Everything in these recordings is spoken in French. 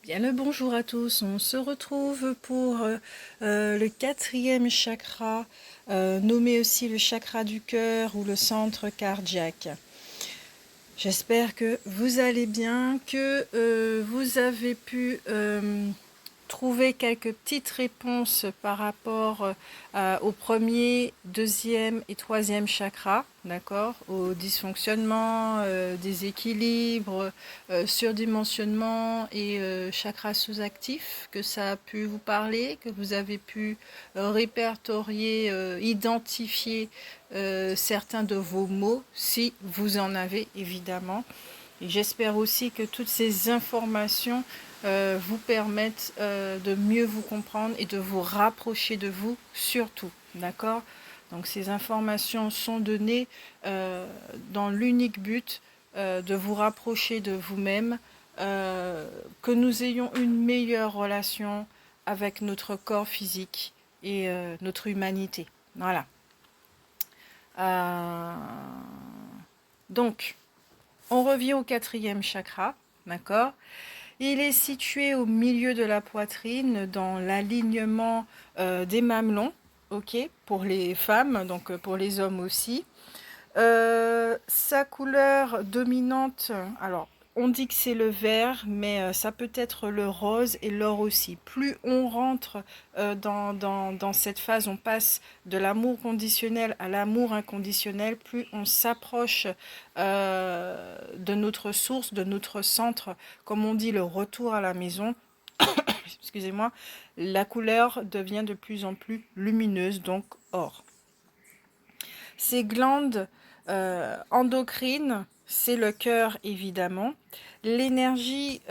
Bien le bonjour à tous, on se retrouve pour le quatrième chakra, nommé aussi le chakra du cœur ou le centre cardiaque. J'espère que vous allez bien, que vous avez pu trouver quelques petites réponses par rapport au premier, deuxième et troisième chakra, d'accord, au dysfonctionnement, déséquilibre, surdimensionnement et chakras sous-actifs, que ça a pu vous parler, que vous avez pu répertorier, identifier certains de vos mots, si vous en avez évidemment. Et j'espère aussi que toutes ces informations vous permettent de mieux vous comprendre et de vous rapprocher de vous surtout, d'accord? Donc ces informations sont données dans l'unique but de vous rapprocher de vous-même, que nous ayons une meilleure relation avec notre corps physique et notre humanité. Voilà. Euh, donc, on revient au quatrième chakra, d'accord? Il est situé au milieu de la poitrine, dans l'alignement des mamelons, ok, pour les femmes, donc pour les hommes aussi. Sa couleur dominante, alors on dit que c'est le vert, mais ça peut être le rose et l'or aussi. Plus on rentre dans cette phase, on passe de l'amour conditionnel à l'amour inconditionnel, plus on s'approche de notre source, de notre centre, comme on dit, le retour à la maison. Excusez-moi, la couleur devient de plus en plus lumineuse, donc or. Ces glandes endocrines, c'est le cœur évidemment. L'énergie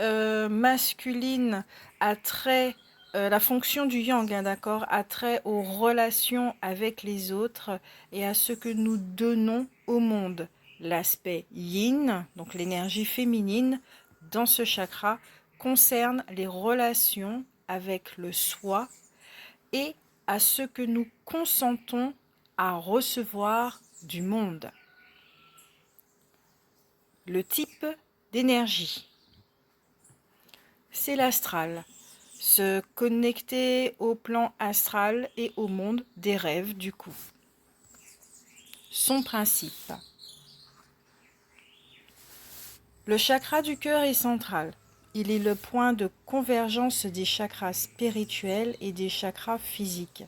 masculine a trait, la fonction du yang, hein, d'accord, a trait aux relations avec les autres et à ce que nous donnons au monde. L'aspect yin, donc l'énergie féminine, dans ce chakra, concerne les relations avec le soi et à ce que nous consentons à recevoir du monde. Le type d'énergie, c'est l'astral. Se connecter au plan astral et au monde des rêves du coup. Son principe. Le chakra du cœur est central. Il est le point de convergence des chakras spirituels et des chakras physiques.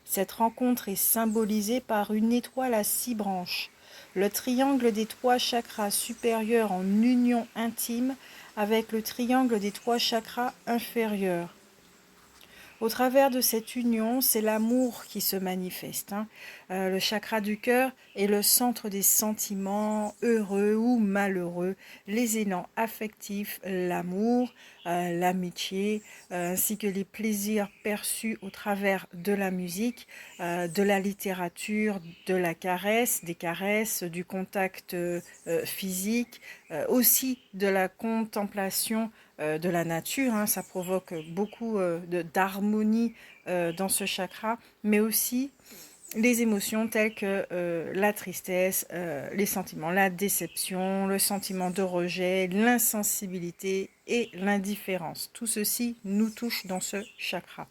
Cette rencontre est symbolisée par une étoile à 6 branches, le triangle des 3 chakras supérieurs en union intime avec le triangle des 3 chakras inférieurs. Au travers de cette union, c'est l'amour qui se manifeste. Le chakra du cœur est le centre des sentiments heureux ou malheureux, les élans affectifs, l'amour, l'amitié, ainsi que les plaisirs perçus au travers de la musique, de la littérature, de la caresse, des caresses, du contact physique, aussi de la contemplation de la nature, hein, ça provoque beaucoup d'harmonie dans ce chakra, mais aussi les émotions telles que la tristesse, les sentiments, la déception, le sentiment de rejet, l'insensibilité et l'indifférence. Tout ceci nous touche dans ce chakra.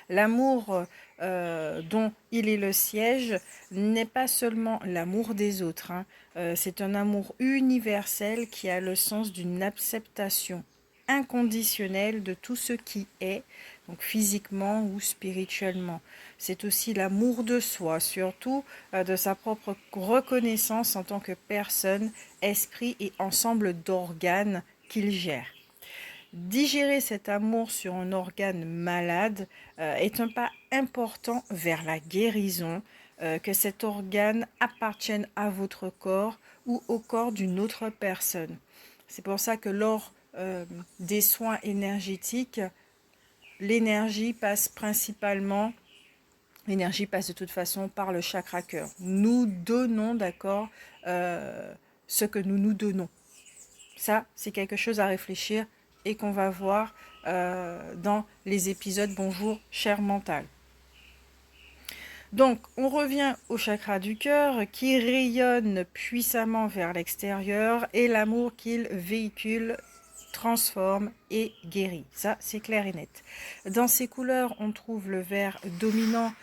L'amour dont il est le siège n'est pas seulement l'amour des autres, hein. C'est un amour universel qui a le sens d'une acceptation inconditionnelle de tout ce qui est, donc physiquement ou spirituellement. C'est aussi l'amour de soi, surtout de sa propre reconnaissance en tant que personne, esprit et ensemble d'organes qu'il gère. Digérer cet amour sur un organe malade est un pas important vers la guérison, que cet organe appartienne à votre corps ou au corps d'une autre personne. C'est pour ça que lors des soins énergétiques, l'énergie passe principalement, l'énergie passe de toute façon par le chakra cœur. Nous donnons, d'accord, ce que nous nous donnons. Ça, c'est quelque chose à réfléchir et qu'on va voir dans les épisodes Bonjour, cher mental. Donc, on revient au chakra du cœur qui rayonne puissamment vers l'extérieur et l'amour qu'il véhicule transforme et guérit. Ça, c'est clair et net. Dans ces couleurs, on trouve le vert dominant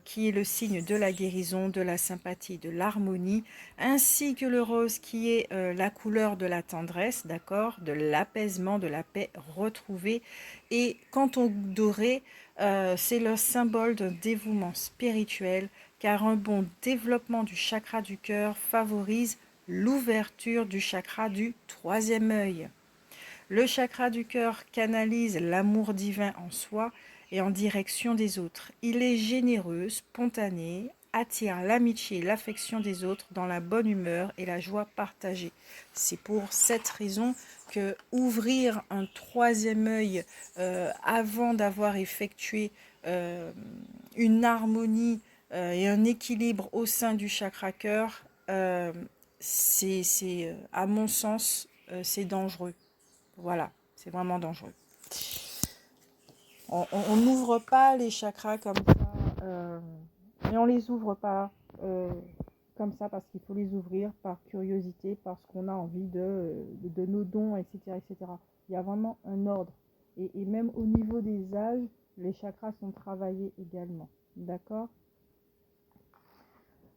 qui est le signe de la guérison, de la sympathie, de l'harmonie, ainsi que le rose qui est la couleur de la tendresse, d'accord, de l'apaisement, de la paix retrouvée. Et quant au doré, c'est le symbole d'un dévouement spirituel, car un bon développement du chakra du cœur favorise l'ouverture du chakra du troisième œil. Le chakra du cœur canalise l'amour divin en soi et en direction des autres. Il est généreux, spontané, attire l'amitié et l'affection des autres dans la bonne humeur et la joie partagée. C'est pour cette raison que ouvrir un troisième œil avant d'avoir effectué une harmonie et un équilibre au sein du chakra cœur, à mon sens, c'est dangereux. Voilà, c'est vraiment dangereux. On n'ouvre pas les chakras comme ça, et on les ouvre pas comme ça parce qu'il faut les ouvrir par curiosité, parce qu'on a envie de nos dons, etc., etc. Il y a vraiment un ordre. Et même au niveau des âges, les chakras sont travaillés également. D'accord ?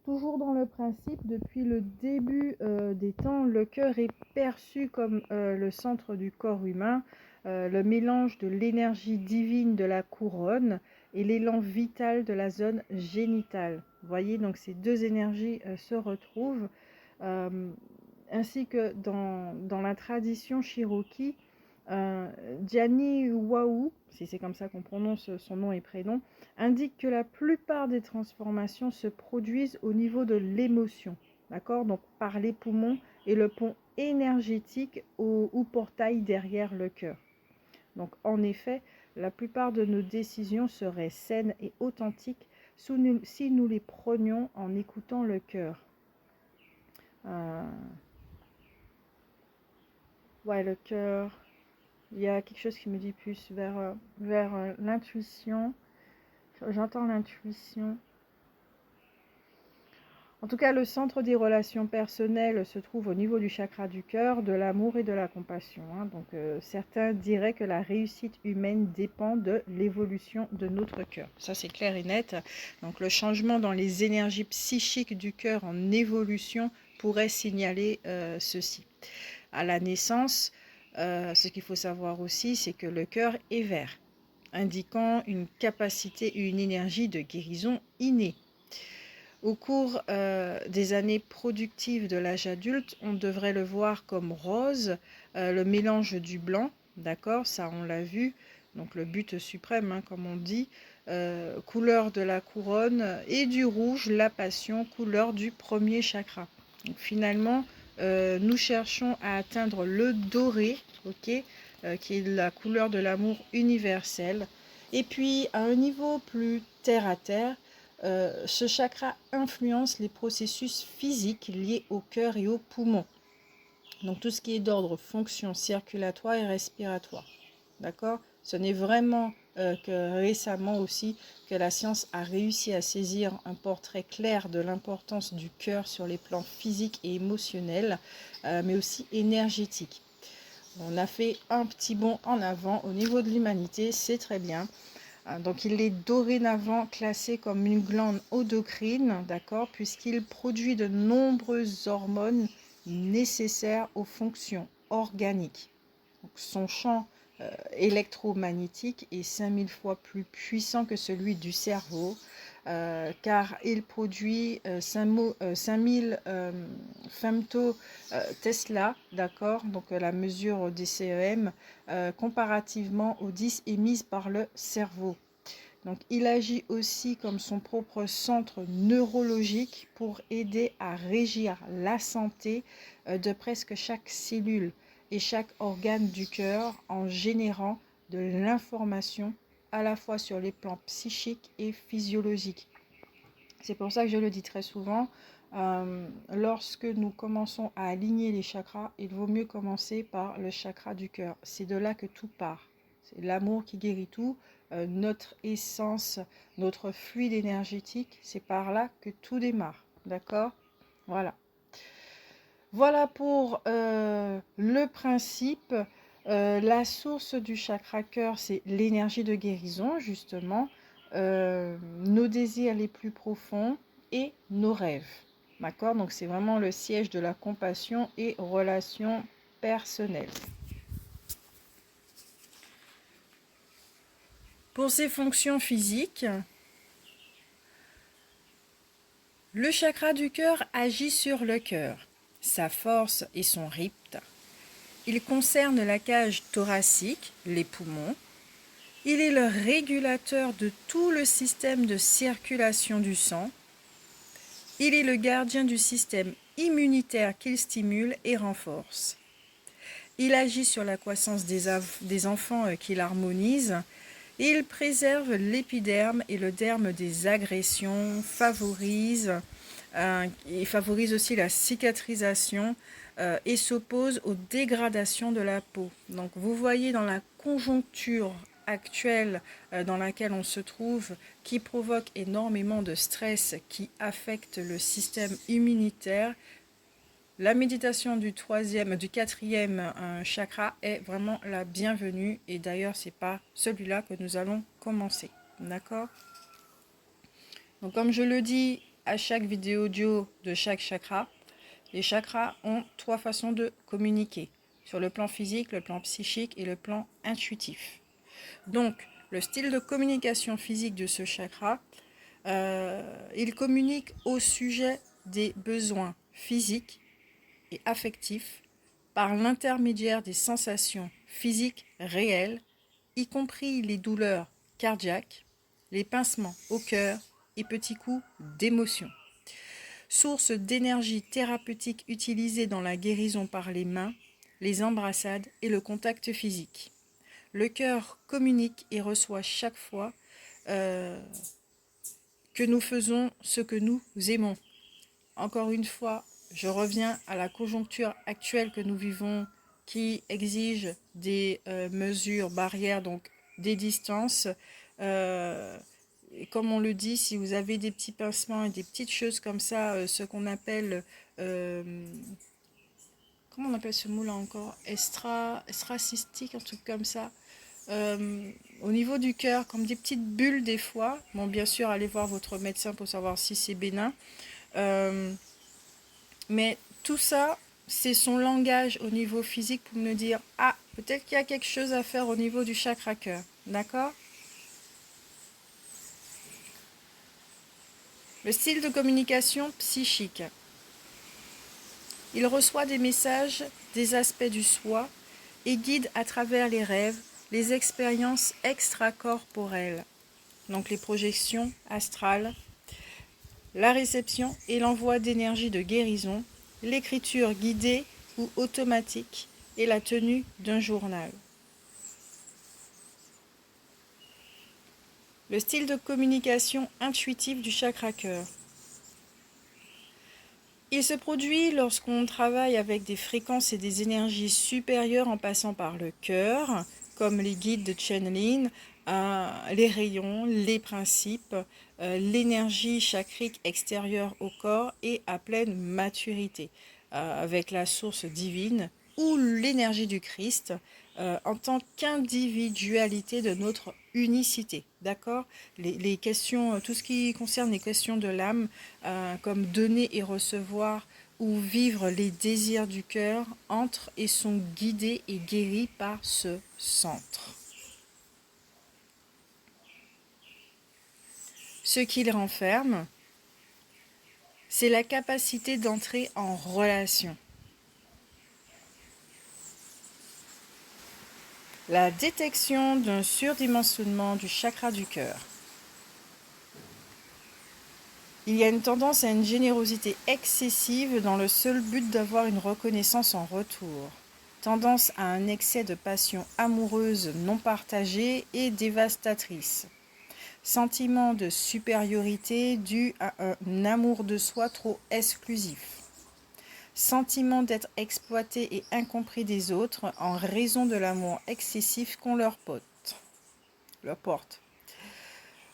Toujours dans le principe, depuis le début des temps, le cœur est perçu comme le centre du corps humain, le mélange de l'énergie divine de la couronne et l'élan vital de la zone génitale. Vous voyez, donc ces deux énergies se retrouvent, euh, ainsi que dans la tradition cherokee, Gianni Waou, si c'est comme ça qu'on prononce son nom et prénom, indique que la plupart des transformations se produisent au niveau de l'émotion, d'accord, donc par les poumons et le pont énergétique ou portail derrière le cœur. Donc en effet, la plupart de nos décisions seraient saines et authentiques si nous les prenions en écoutant le cœur. Ouais, le cœur, il y a quelque chose qui me dit plus vers l'intuition. J'entends l'intuition. En tout cas, le centre des relations personnelles se trouve au niveau du chakra du cœur, de l'amour et de la compassion. Donc, certains diraient que la réussite humaine dépend de l'évolution de notre cœur. Ça, c'est clair et net. Donc, le changement dans les énergies psychiques du cœur en évolution pourrait signaler ceci. À la naissance, ce qu'il faut savoir aussi, c'est que le cœur est vert, indiquant une capacité et une énergie de guérison innée. Au cours des années productives de l'âge adulte, on devrait le voir comme rose, le mélange du blanc, d'accord, ça on l'a vu, donc le but suprême, comme on dit, couleur de la couronne, et du rouge, la passion, couleur du premier chakra. Donc finalement, nous cherchons à atteindre le doré, ok, qui est la couleur de l'amour universel. Et puis à un niveau plus terre à terre, ce chakra influence les processus physiques liés au cœur et aux poumons. Donc tout ce qui est d'ordre fonction circulatoire et respiratoire. D'accord ? Ce n'est vraiment que récemment aussi que la science a réussi à saisir un portrait clair de l'importance du cœur sur les plans physiques et émotionnels, mais aussi énergétiques. On a fait un petit bond en avant au niveau de l'humanité, c'est très bien. Donc il est dorénavant classé comme une glande endocrine, d'accord, puisqu'il produit de nombreuses hormones nécessaires aux fonctions organiques. Donc, son champ électromagnétique est 5000 fois plus puissant que celui du cerveau, car il produit 5000 femto Tesla, d'accord, donc la mesure des CEM, comparativement aux 10 émises par le cerveau. Donc, il agit aussi comme son propre centre neurologique pour aider à régir la santé de presque chaque cellule et chaque organe du cœur en générant de l'information à la fois sur les plans psychiques et physiologiques. C'est pour ça que je le dis très souvent, lorsque nous commençons à aligner les chakras, il vaut mieux commencer par le chakra du cœur. C'est de là que tout part. C'est l'amour qui guérit tout. Notre essence, notre fluide énergétique, c'est par là que tout démarre. D'accord ? Voilà. Voilà pour le principe. La source du chakra cœur, c'est l'énergie de guérison, justement, nos désirs les plus profonds et nos rêves. D'accord? Donc, c'est vraiment le siège de la compassion et relations personnelles. Pour ses fonctions physiques, le chakra du cœur agit sur le cœur, sa force et son rythme. Il concerne la cage thoracique, les poumons. Il est le régulateur de tout le système de circulation du sang. Il est le gardien du système immunitaire qu'il stimule et renforce. Il agit sur la croissance des enfants qu'il harmonise. Il préserve l'épiderme et le derme des agressions, favorise aussi la cicatrisation et s'oppose aux dégradations de la peau. Donc vous voyez dans la conjoncture actuelle dans laquelle on se trouve, qui provoque énormément de stress, qui affecte le système immunitaire, la méditation du quatrième chakra est vraiment la bienvenue. Et d'ailleurs, c'est pas celui-là que nous allons commencer. D'accord? Donc, comme je le dis à chaque vidéo audio de chaque chakra, les chakras ont 3 façons de communiquer. Sur le plan physique, le plan psychique et le plan intuitif. Donc, le style de communication physique de ce chakra, il communique au sujet des besoins physiques et affectifs par l'intermédiaire des sensations physiques réelles, y compris les douleurs cardiaques, les pincements au cœur et petits coups d'émotion. Source d'énergie thérapeutique utilisée dans la guérison par les mains, les embrassades et le contact physique. Le cœur communique et reçoit chaque fois que nous faisons ce que nous aimons. Encore une fois, je reviens à la conjoncture actuelle que nous vivons qui exige des mesures barrières, donc des distances. Et comme on le dit, si vous avez des petits pincements et des petites choses comme ça, ce qu'on appelle, comment on appelle ce mot-là encore, extracystique, un truc comme ça. Au niveau du cœur, comme des petites bulles des fois. Bon, bien sûr, allez voir votre médecin pour savoir si c'est bénin. Mais tout ça, c'est son langage au niveau physique pour me dire « Ah, peut-être qu'il y a quelque chose à faire au niveau du chakra cœur. » D'accord? Le style de communication psychique. Il reçoit des messages, des aspects du soi et guide à travers les rêves, les expériences extracorporelles, donc les projections astrales, la réception et l'envoi d'énergie de guérison, l'écriture guidée ou automatique et la tenue d'un journal. Le style de communication intuitive du chakra cœur. Il se produit lorsqu'on travaille avec des fréquences et des énergies supérieures en passant par le cœur, comme les guides de channeling, les rayons, les principes, l'énergie chakrique extérieure au corps et à pleine maturité, avec la source divine ou l'énergie du Christ en tant qu'individualité de notre unicité. D'accord? Les questions, tout ce qui concerne les questions de l'âme, comme donner et recevoir ou vivre les désirs du cœur, entrent et sont guidés et guéris par ce centre. Ce qu'il renferme, c'est la capacité d'entrer en relation. La détection d'un surdimensionnement du chakra du cœur. Il y a une tendance à une générosité excessive dans le seul but d'avoir une reconnaissance en retour. Tendance à un excès de passion amoureuse non partagée et dévastatrice. Sentiment de supériorité dû à un amour de soi trop exclusif. Sentiment d'être exploité et incompris des autres en raison de l'amour excessif qu'on leur porte.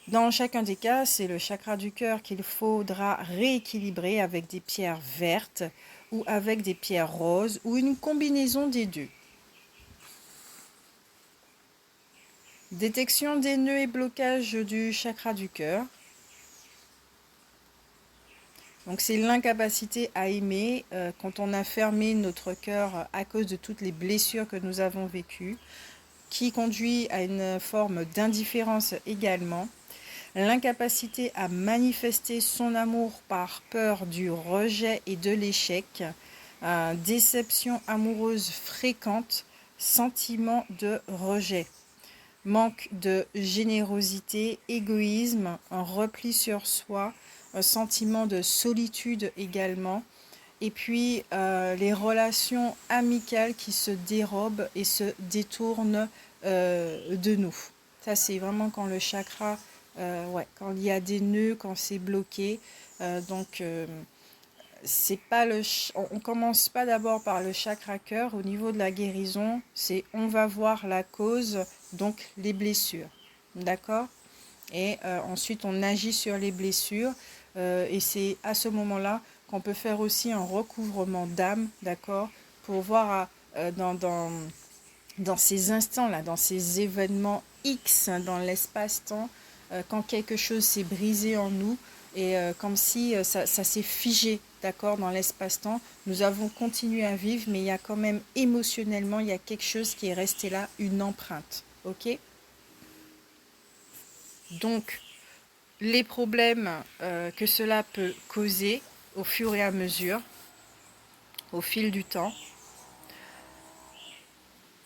Dans chacun des cas, c'est le chakra du cœur qu'il faudra rééquilibrer avec des pierres vertes ou avec des pierres roses ou une combinaison des deux. Détection des nœuds et blocages du chakra du cœur. Donc c'est l'incapacité à aimer quand on a fermé notre cœur à cause de toutes les blessures que nous avons vécues, qui conduit à une forme d'indifférence également. L'incapacité à manifester son amour par peur du rejet et de l'échec, déception amoureuse fréquente, sentiment de rejet, manque de générosité, égoïsme, un repli sur soi, un sentiment de solitude également, et puis les relations amicales qui se dérobent et se détournent de nous. Ça, c'est vraiment quand le chakra, ouais, quand il y a des nœuds, quand c'est bloqué. Donc, c'est pas on commence pas d'abord par le chakra cœur. Au niveau de la guérison, c'est on va voir la cause, donc les blessures. D'accord? Et ensuite, on agit sur les blessures. Et c'est à ce moment-là qu'on peut faire aussi un recouvrement d'âme, d'accord? Pour voir dans ces instants-là, dans ces événements X, dans l'espace-temps, quand quelque chose s'est brisé en nous, et comme si ça s'est figé, d'accord, dans l'espace-temps. Nous avons continué à vivre, mais il y a quand même émotionnellement, il y a quelque chose qui est resté là, une empreinte, ok? Donc, les problèmes que cela peut causer au fur et à mesure, au fil du temps,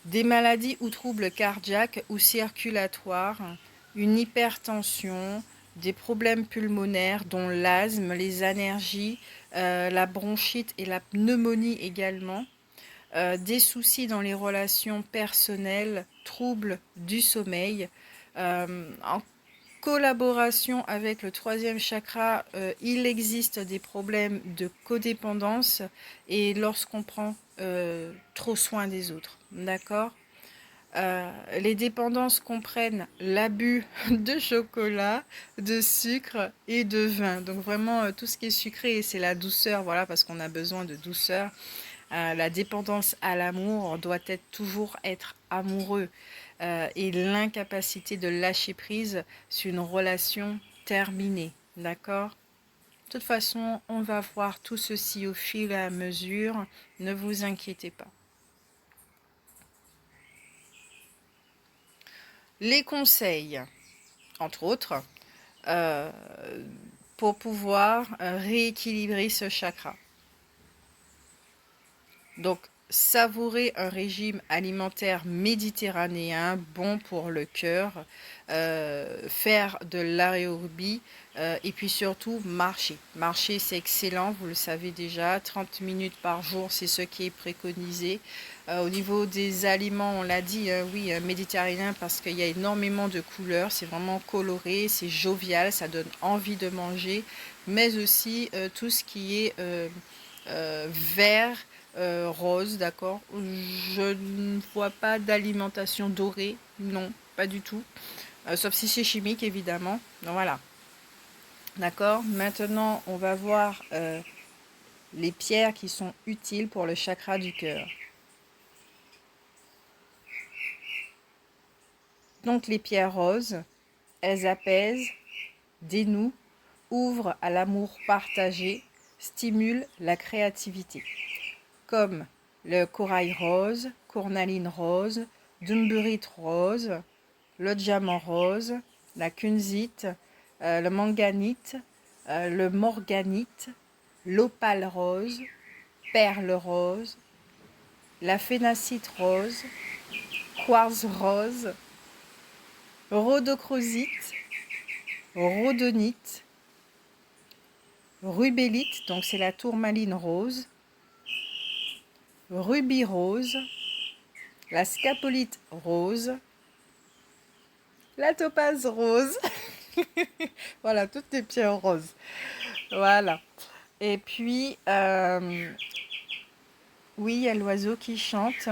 des maladies ou troubles cardiaques ou circulatoires, une hypertension, des problèmes pulmonaires dont l'asthme, les allergies, la bronchite et la pneumonie également, des soucis dans les relations personnelles, troubles du sommeil. En collaboration avec le troisième chakra, il existe des problèmes de codépendance et lorsqu'on prend trop soin des autres, d'accord? Les dépendances comprennent l'abus de chocolat, de sucre et de vin. Donc vraiment tout ce qui est sucré, c'est la douceur, voilà, parce qu'on a besoin de douceur. La dépendance à l'amour doit être toujours être amoureux et l'incapacité de lâcher prise sur une relation terminée, d'accord? De toute façon, on va voir tout ceci au fil et à mesure, ne vous inquiétez pas. Les conseils, entre autres, euh, pour pouvoir rééquilibrer ce chakra. Donc, savourer un régime alimentaire méditerranéen bon pour le cœur, faire de l'aérobie et puis surtout marcher. Marcher, c'est excellent, vous le savez déjà, 30 minutes par jour, c'est ce qui est préconisé. Au niveau des aliments, on l'a dit, oui, méditerranéen parce qu'il y a énormément de couleurs, c'est vraiment coloré, c'est jovial, ça donne envie de manger, mais aussi tout ce qui est vert, rose, d'accord. Je ne vois pas d'alimentation dorée, non, pas du tout. Sauf si c'est chimique, évidemment. Donc voilà, d'accord. Maintenant, on va voir les pierres qui sont utiles pour le chakra du cœur. Donc les pierres roses, elles apaisent, dénouent, ouvrent à l'amour partagé, stimulent la créativité. Comme le corail rose, cornaline rose, dumburite rose, le diamant rose, la kunzite, le manganite, le morganite, l'opale rose, perle rose, la phénacite rose, quartz rose, rhodochrosite, rhodonite, rubélite, donc c'est la tourmaline rose, rubis rose, la scapolite rose, la topaze rose. Voilà, toutes les pierres roses. Voilà. Et puis, oui, il y a l'oiseau qui chante.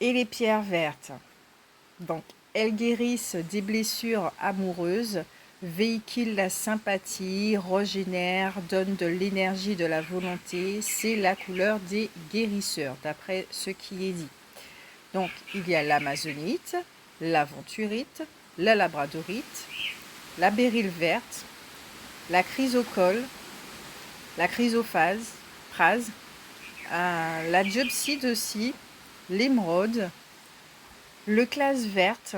Et les pierres vertes. Donc, elles guérissent des blessures amoureuses, véhiculent la sympathie, régénèrent, donnent de l'énergie, de la volonté. C'est la couleur des guérisseurs, d'après ce qui est dit. Donc, il y a l'amazonite, l'aventurite, la labradorite, la béryl verte, la chrysocole, la chrysophase, la diopside aussi, l'émeraude, le clase verte,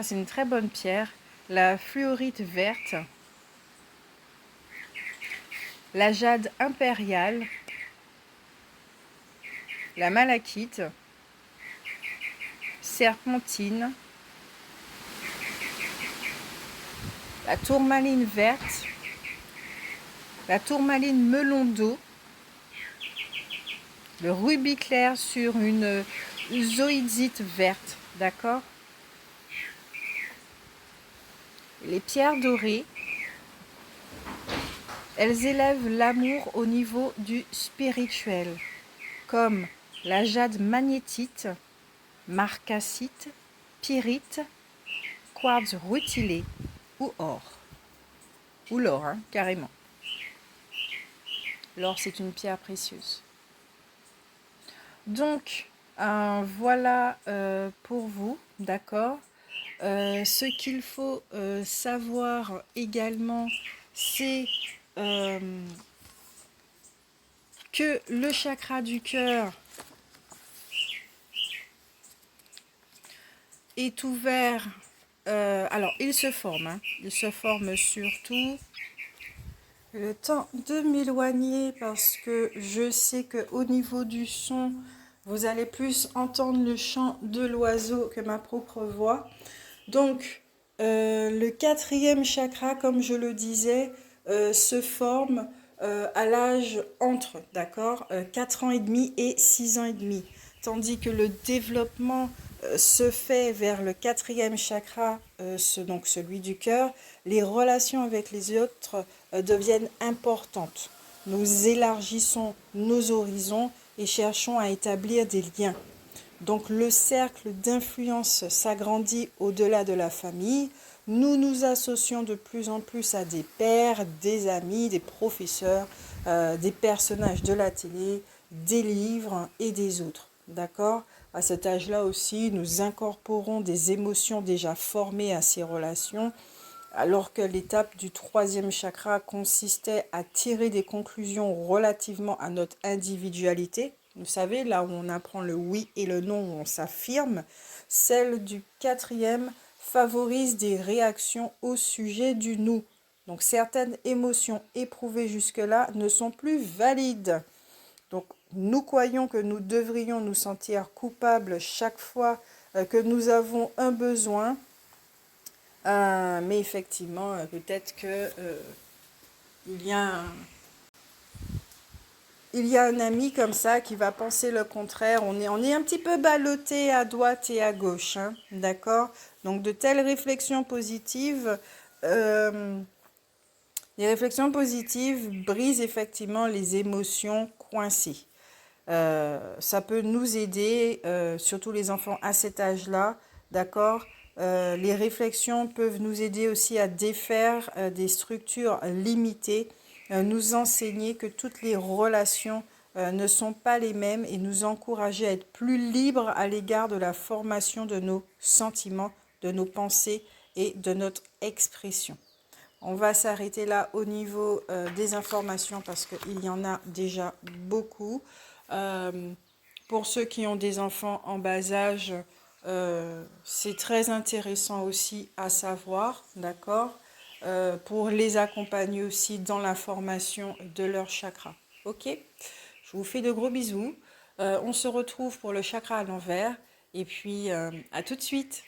c'est une très bonne pierre, la fluorite verte, la jade impériale, la malachite, serpentine, la tourmaline verte, la tourmaline melon d'eau, le rubis clair sur une zoïdite verte, d'accord? Les pierres dorées, elles élèvent l'amour au niveau du spirituel, comme la jade magnétite, marcassite, pyrite, quartz rutilé ou or. Ou l'or, hein, carrément. L'or, c'est une pierre précieuse. Donc, voilà pour vous, d'accord? Ce qu'il faut savoir également, c'est que le chakra du cœur est ouvert. Alors, il se forme, hein, il se forme surtout. Le temps de m'éloigner parce que je sais qu'au niveau du son, vous allez plus entendre le chant de l'oiseau que ma propre voix. Donc, le quatrième chakra, comme je le disais, se forme à l'âge entre, d'accord, 4 ans et demi et 6 ans et demi. Tandis que le développement se fait vers le quatrième chakra, donc celui du cœur, les relations avec les autres deviennent importantes. Nous élargissons nos horizons et cherchons à établir des liens. Donc le cercle d'influence s'agrandit au-delà de la famille. Nous nous associons de plus en plus à des pères, des amis, des professeurs, des personnages de la télé, des livres et des autres. D'accord? À cet âge-là aussi, nous incorporons des émotions déjà formées à ces relations, alors que l'étape du troisième chakra consistait à tirer des conclusions relativement à notre individualité. Vous savez, là où on apprend le oui et le non, où on s'affirme, celle du quatrième favorise des réactions au sujet du nous. Donc certaines émotions éprouvées jusque-là ne sont plus valides. Donc nous croyons que nous devrions nous sentir coupables chaque fois que nous avons un besoin. Mais effectivement, peut-être que il y a un ami comme ça qui va penser le contraire. On est un petit peu ballotté à droite et à gauche, hein, d'accord? Donc de telles réflexions positives, les réflexions positives brisent effectivement les émotions coincées. Ça peut nous aider, surtout les enfants à cet âge-là, d'accord? Les réflexions peuvent nous aider aussi à défaire des structures limitées, nous enseigner que toutes les relations ne sont pas les mêmes et nous encourager à être plus libres à l'égard de la formation de nos sentiments, de nos pensées et de notre expression. On va s'arrêter là au niveau des informations parce qu'il y en a déjà beaucoup. Pour ceux qui ont des enfants en bas âge, c'est très intéressant aussi à savoir, d'accord, pour les accompagner aussi dans la formation de leur chakra. Ok? Je vous fais de gros bisous. On se retrouve pour le chakra à l'envers et puis à tout de suite.